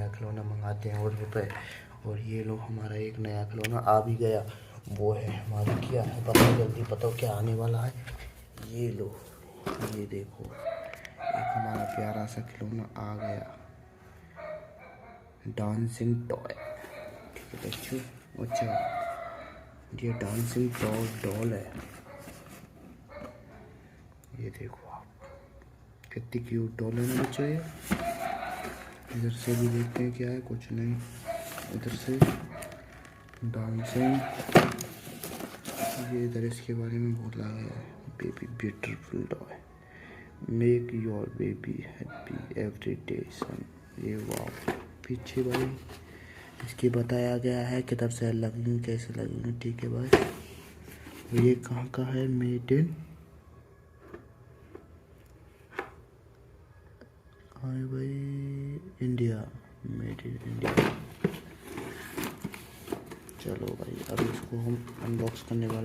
नया खिलौना मंगाते हैं और रुपए। और ये लो हमारा एक नया खिलौना आ भी गया। वो है हमारा, क्या है बताओ जल्दी बताओ क्या आने वाला है। ये लो, ये देखो एक हमारा प्यारा सा खिलौना आ गया, डांसिंग टॉय। ठीक है बच्चों, अच्छा ये डांसिंग डॉल है। ये देखो आप, कितनी क्यूट डॉल है ना बच्चों ये। इधर से भी देखते हैं क्या है, कुछ नहीं। इधर से डांसिंग, ये इधर इसके बारे में बोला गया है, baby beautiful toy, make your baby happy every day son. ये वाह, पीछे भाई इसके बताया गया है किधर से लगेंगे कैसे लगेंगे। ठीक है भाई, ये कहाँ का है, मेड इन हाय भाई इंडिया, मेड इन इंडिया। चलो भाई अब इसको हम अनबॉक्स करने वाले